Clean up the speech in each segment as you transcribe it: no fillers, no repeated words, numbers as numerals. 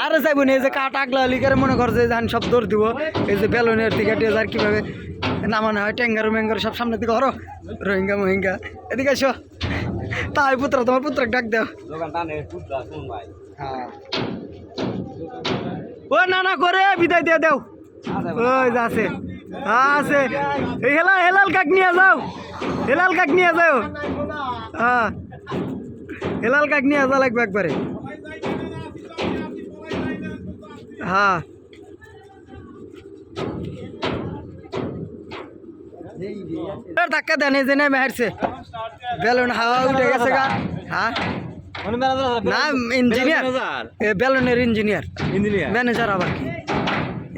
আরে যাইব না, এই যে কাঠ আগলা লিকারে মনে কর যে ধান সব দৌড় দিব। এই যে বেলুনের দিকে টেজার কিভাবে নামানো হয়, ট্যাঙ্গারো ম্যাঙ্গারো সব সামনের দিকে হরো, রোহিঙ্গা মোহিঙ্গা এদিকে আসো। তাই পুত্র, তোমার পুত্রকে ডাক দাও। হ্যাঁ ও না না করে বিদায় দিয়ে দাও। ওই আছে আছে, হেলাল কাক নিয়ে যাও, হেলাল কাক নিয়ে যাও। হ্যাঁ হেলাল কাক নিয়ে যাওয়া লাগবে একবারে। হ্যাঁ ধাক্কা দেন, এই যে নেমে হারছে বেলুন, হাওয়া উঠে গেছে গা। হ্যাঁ না ইঞ্জিনিয়ার, বেলুনের ইঞ্জিনিয়ার, ম্যানেজার আবার কি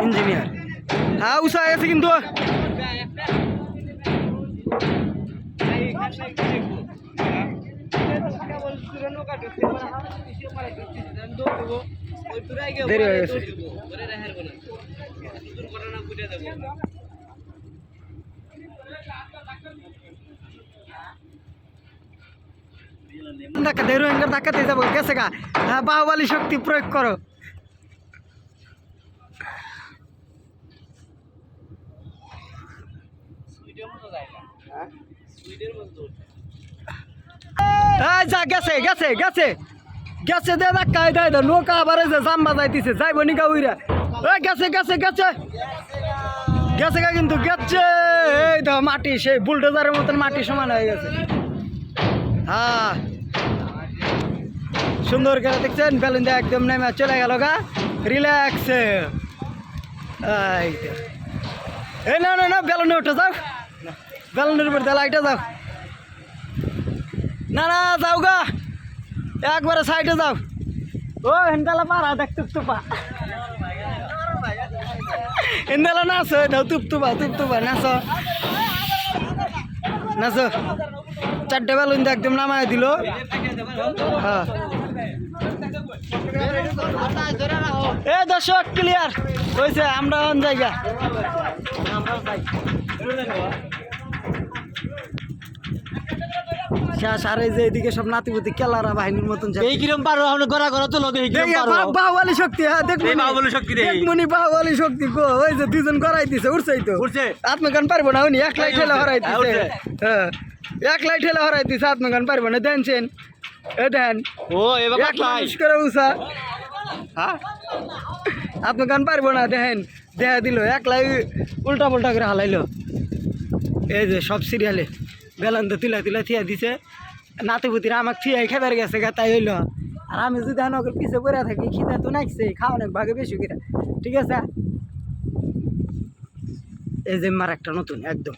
ইঞ্জিনিয়ার। হ্যাঁ উষা গেছে কিন্তু দেরি হয়ে গেছে। ধাক্কা দেয় রোহিঙ্গার, ধাক্কাতে যাবো গেছে গা। হ্যাঁ বাহুবলী শক্তি প্রয়োগ করো। যা গেছে গেছে গেছে গেছে দে ধাক্কা দেয়, নৌকা আবার জাম্বা যাইতেছে, যাইব নিকা উইরা। গেছে গেছে গেছে গেছে গা, কিন্তু গেছে এই তো মাটি সেই বুলডোজারের মতন মাটি সমান হয়ে গেছে। হ্যাঁ সুন্দর করে দেখছেন, বেলুন দিয়ে একদম নেমে চলে গেল গা রিল্যাক্স। এই না না না বেলুনে উঠে যাও, বেলুনের উপর দিয়ে লাইটে যাও। না না যাও গা একবারে সাইডে যাও। ও হেন্দালা পারা দেখ তুপতুপা, হেন্দালা নাচো না, তুপতুপা তুপতুপা নাচো নাচো। চারটে বেলুন দিয়ে একদম নামায় দিল। হ্যাঁ এ দর্শক ক্লিয়ার হয়েছে, আমরা অন জায়গা। আর এই যে এদিকে সব নাতিপুতি কেলারা বাহিনীর মতন কিরম পারো গড়া গড়া তো বাহুবলী শক্তি। হ্যাঁ দেখুন বাহুবলী শক্তি, দেখুনি বাহুবলী শক্তি গো। ওই যে দুজন গড়াই দিছে, উঠছেই তো উঠছে। আত্মগান পারবো না উনি, এক লাইট ঠেলে হরাই দিছে। হ্যাঁ এক লাইট ঠেলে হরাই দিছে, আত্মগান পারবো না। দেনছেন এ দেন ও এক লাইট করে উষা। হ্যাঁ আত্মগান পারবো না, দেখেন দেখা দিল এক লাইট উল্টা পুল্টা করে হালাইলো। এই যে সব সিরিয়ালে বেলুন তো তুলা তুলা থিয়া দিছে, নাতিপুতিরা আমাকে থিয়াই খেবার গেছে গা, তাই হইলো। আর আমি যদি আমাকে পিছিয়ে পড়ে থাকি, খিদা তো নাচছে, খাওয়ানোর ভাগে বেশি করে। ঠিক আছে এই যে মার একটা নতুন একদম